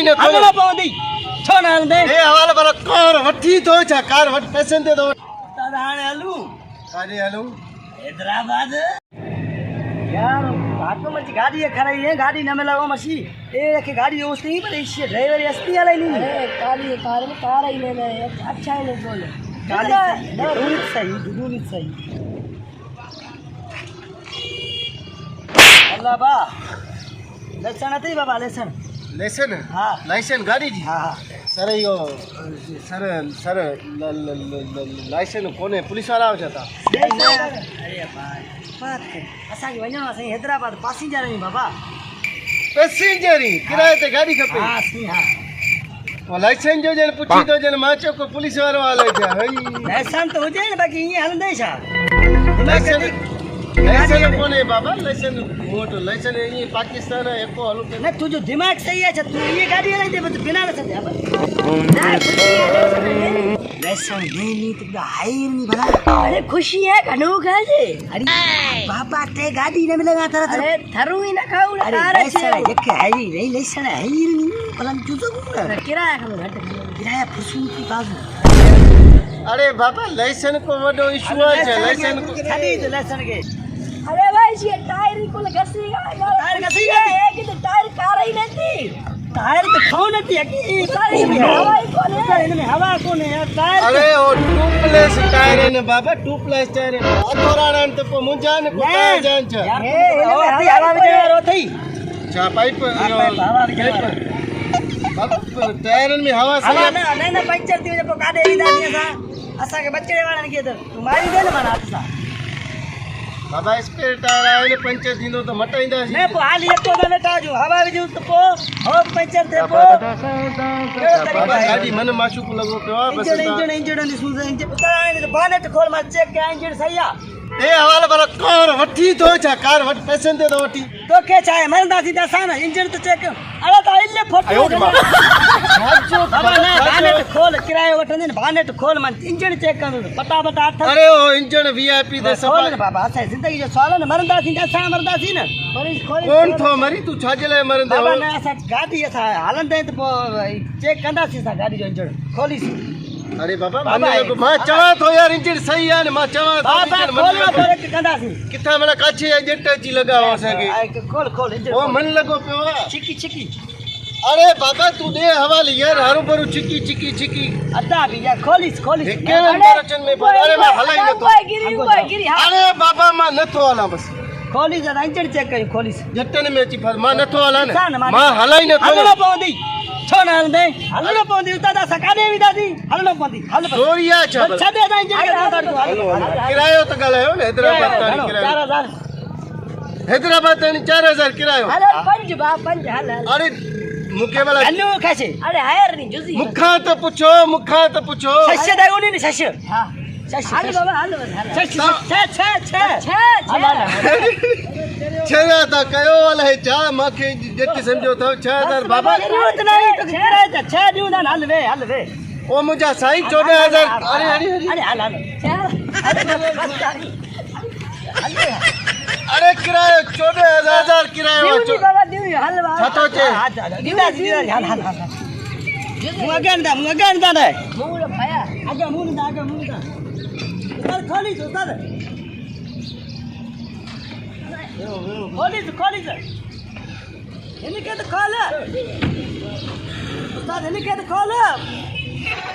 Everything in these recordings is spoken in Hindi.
न हलणो पवंदी छो न हलंदे ए हवाला पर कार वठी तो छा कार वठ पैसे दे दो उस्ताद हाणे हलूं काॾे हलूं हैदराबाद यार हाकम जी गाड़ी खराई है गाड़ी न में लगा मसी ए के गाड़ी उस नहीं पर इस ड्राइवर अस्ती वाला नहीं अरे काली कार में कार ही लेना है अच्छा है नहीं बोले गाड़ी सही सही अल्लाह बा लेसन अथई बाबा लेसन लेसन हाँ लाइसेंस गाड़ी जी हाँ सर यो सर लाइसेंस कोने पुलिस वाला हो जाता अरे भाई बात कर असा की वणो सही हैदराबाद पैसेंजर नहीं बाबा पैसेंजर ही किराए ते गाड़ी खपे हाँ सही हाँ वो लाइसेंस जो जन पुछी तो जन मां चो को पुलिस वालो आले छा हई लेसन तो हुजे न बाकी ये हलंदे छा लाइसेंस कोने बाबा लाइसेंस मोटो लाइसेंस ये पाकिस्तान है एको हलु न तुझो दिमाग सही है तू ये गाड़ी हलाई दे बस बिना लेसन दे लेसन नहीं तो हायर नहीं भला अरे खुशी है घणो खाजे अरे बाबा ते गाड़ी न मिलेगा तेरा अरे थरू ही ना खाऊ अरे कार लेसन देख हाई नहीं लेसन हायर नहीं पलन जुजो किराया कम घट किराया फुसून की बाजू अरे बाबा लाइसेंस को वडो इशू है लाइसेंस को छड़ी दे लेसन के अरे भाई ये टायर को घसी टायर घसी गया? है कि तो टायर कार ही नहीं टायर तो कौन है की टायर में हवा ही कौन है इनमें हवा कौन है यार टायर अरे ओ टूप्लेस टायर है न बाबा टूप्लेस टायर है अतोरान तो को मुंजान को टायर जान छ यार होती हवा में यार होती चा पाइप हवा में बाबा टायर में हवा से हवा ना पंचर थी जो काडे विदा नहीं असा के बच्चे वाला के तो तुम्हारी दे ना हाथ सा बाबा स्पेयर टायर आए ने पंचर दिनो तो मटाइंदा सी मैं हाल एक तो ना टाजू हवा में जो तो को हो पंचर थे को बाबा गाड़ी मन माशू को लगो पे बस इंजन दी सूज इंजन पता नहीं बानेट खोल मत चेक के इंजन सही है ए हवाला पर कार वठी तो छा कार वठ पैसे दे दो वठी तो के चाहे मरदा सीधा सान इंजन तो चेक अरे तो इल्ले फोटो बाबा ना बानेट खोल किराए वठने बानेट खोल मन इंजन चेक कर पता बता अरे ओ इंजन वीआईपी दे सब खोल बाबा असा जिंदगी जो सवाल न मरदा सी असा मरदा सी न कौन थो मरी तू छाजले मरंदे बाबा ना असा गाड़ी असा हलंदे तो चेक कंदा सी सा गाड़ी जो इंजन खोली सी अरे बाबा मां चवा तो यार इंजन सही है मां चवा बाबा खोल कर कंदा सी किथा मला काछे एजेंट जी लगाओ सके खोल खोल इंजन ओ मन लगो पे चिकी अरे बाबा तू दे हवाले यार हरु भरु चिकी अदा भी यार खोलिस के रचन में अरे मैं हलाई न तो गिरी अरे बाबा मां न तो हला बस खोलिस इंजन चेक कर खोलिस जटन में अची फस मां न तो हला सा न न मां हलाई न तो हलणो पवंदी छो न हलंदे हलणो पवंदी उस्ताद सकाने विदादी हलणो पवंदी हल चोरिया छ छदे दा इंजन के किरायो तो गलायो न हैदराबाद ताणी किरायो 4000 हैदराबाद ताणी 4000 किरायो अरे पंज हल अरे मुके वाला अन्नु कैसे अरे हायर नहीं जुजी मुखा तो पूछो सस्य दा उनी सस्य हां सस्य हल बाबा हल हल छ छरा ता कयो वाला है जा माखे जेति समझो तो 6000 बाबा जरूरत नहीं तो किराए ता छ दियो ना हल वे ओ मुजा साईं 14000 अरे अरे किरायो 14000 किरायो दियो बाबा दियो हल बाबा छतो छे हल मुगन दा ने मुंह खाया आगे मुंह दा उस्ताद खोलिस उस्ताद खोलिस इनके तो खोल उस्ताद इनके तो खोल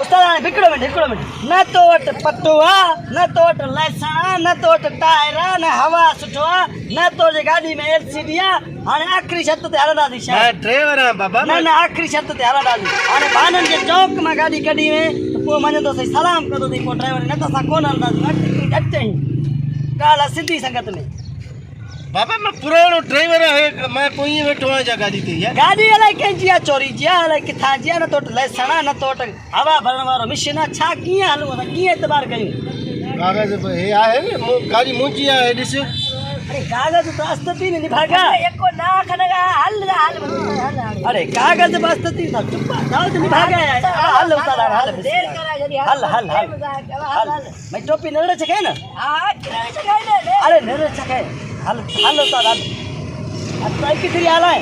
उस्ताद हिकिड़ो मिनट न तो वटि पतो आहे न तो वटि लाइसेंस आहे न तो वटि टायर आहे न हवा सुठो आहे न तो जे गाॾी में एलसीडी आहे हाणे आख़िरी शर्त ते हलंदासीं मैं ड्राइवर हां बाबा न आख़िरी शर्त ते हलंदासीं हाणे बाननि जे चौक मां गाॾी कढी में त पोइ मञंदोसीं सलाम कंदोसीं पोइ ड्राइवर न त असां कोन हलंदासीं अटई ॻाल्हि आहे सिधी संगत में बाबा मैं पुरानो ड्राइवर है मैं कोई बैठो आ जा गाड़ी ते यार गाड़ी अलाए कंहिंजी आहे चोरी जी आहे अलाए किथां जी आहे न तो वटि लाइसेंस आहे न तो वटि हवा भरण वारो मशीन आहे छा कीअं हलूं असां कीअं एतबार कयूं कागज हे आहे न गाड़ी मुंजी आहे ॾिस अरे कागज तो अस्ती नहीं भागा एको ना खनगा हल अरे कागज बस्ती था चुप कागज नहीं भागा हल उतार हल देर करा जरी हल मैं टोपी नड़ चके ना हां किराए चकाई ले अरे नड़ चके हल उतार हल अब कितनी आला है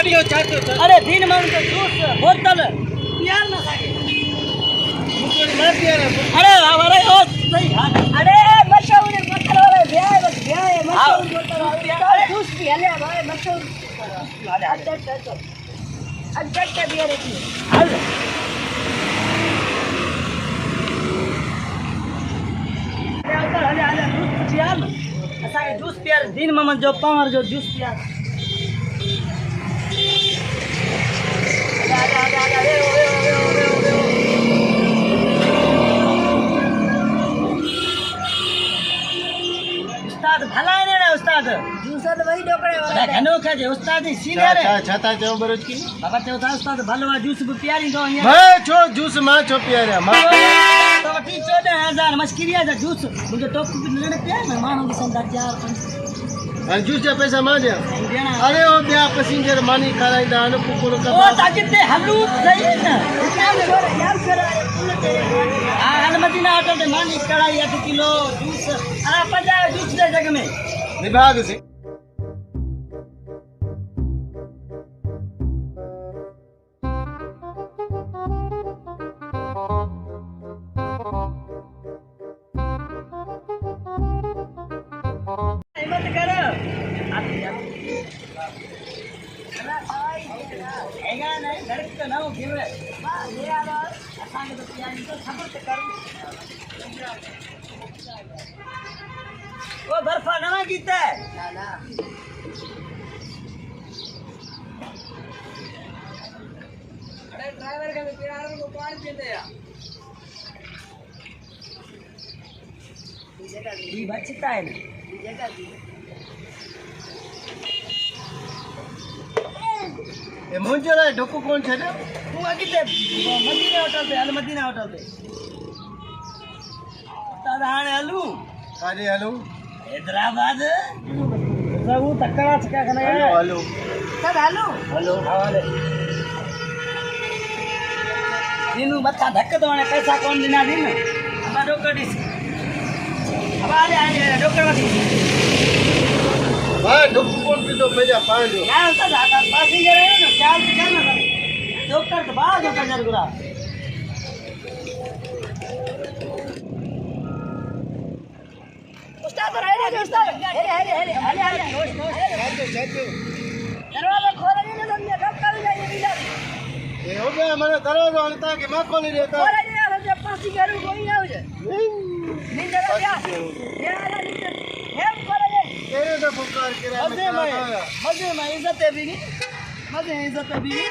गाड़ियों चाहते हो अरे दिन माण्हुनि खे जूस बोतल पीआर न सघे मुझे ना पिया ना अरे ओ सही हा अरे मशहूर बोतल वाले ब्याह बस ब्याह है मशहूर बोतल वाले जूस भी हले भाई मशहूर अच्छा बिया रहती है हल हले जूस पीआर असांखे जूस पीआर दिन मामन जो पावर जो जूस पीआर उस्ताद भला है ना उस्ताद जूस तो वही ढोकड़े वाला है घनो खाजे उस्ताद ही सीनियर है छाता चो बरोज की बाबा चो था उस्ताद भलो आहे जूस भी पियारी दो यहाँ मैं छो जूस मां छो पिया रे मां तो वठी 14,000 मस्किरिया जा जूस मुझे टोप भी लेने पिया मैं मानो की संदा 4-5 जूस जा पैसा मां दे देना अरे ओ ॿिया पैसेंजर मानी खाराईंदा आहिनि कुकुर ओ कबाब ताकि ते हलू सही न यार करा हां हल मदीना होटल ते मानी कढ़ाई 8 किलो जूस अरे 50 जूस दे जग में विभाग से हिम्मत कर हेगा नहीं धड़क तो ना गिरे ये आलो असांखे तो पियारी तो खबर ते कर ओ बर्फा नवा कीता है ना अरे ड्राइवर का पियार को कौन देते या ये बचता है ना ए मुंहिंजो लाइ ढुक कोन छॾियो तू अॻिते मदीना होटल ते हल मदीना होटल ते तां हाणे हलूं काॾे हलूं हैदराबाद सबू तकड़ा चका खने हलो हलो सब हेलो हलो हवाले इनु मथा धक तो हाणे पैसा कोन ॾिना दी न अमा डोकर ॾिस हवाले आए डोकर वठी भाई ढुक कोन पीतो पंहिंजा पंहिंजो ना उता दादा पैसेंजर है ना चाल क्या ना डोकर तो बाद डोकर जरगुरा उस्ताद रहे उस्ताद अरे दरवाजा खोल नहीं समझे कब कर जाइए बिना ए हो गया मैंने दरवाजा हलता कि मैं खोल नहीं देता खोल नहीं आ जब पासी करूं कोई ना हो जाए नहीं जरा क्या ये आला नहीं हेल्प कर ले तेरे तो पुकार किराया मजे में इज्जत है भी नहीं मजे इज्जत है भी नहीं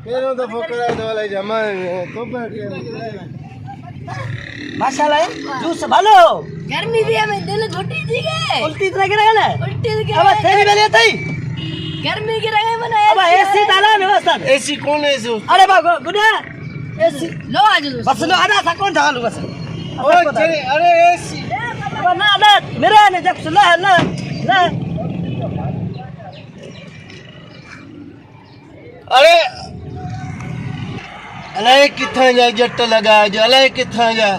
तेरे तो पुकार दो वाला जमा तो पर माशाल्लाह जूस भलो गर्मी भी हमें दिल घुटी जी गए उल्टी इतना गिरा ना उल्टी के अब तेरी बेले थई गर्मी की रहे मने अब एसी डाला ना बस एसी कौन है सो अरे बाबा गुडा एसी लो आज बस लो आधा सा कौन चालू बस ओ चले अरे एसी अब ना ना मेरे ने जब सुना है ना ना अरे अलाए किथा जा जट लगा जो अलाए किथा जा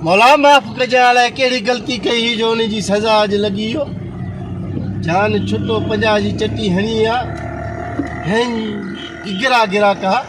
मौला माफ़ कजा अलाए कहिड़ी ग़लती कई जो उन जी सज़ा अॼु लॻी हो जान छुटो 50 जी चटी हणी आहे हैं गिरा गिरा कहा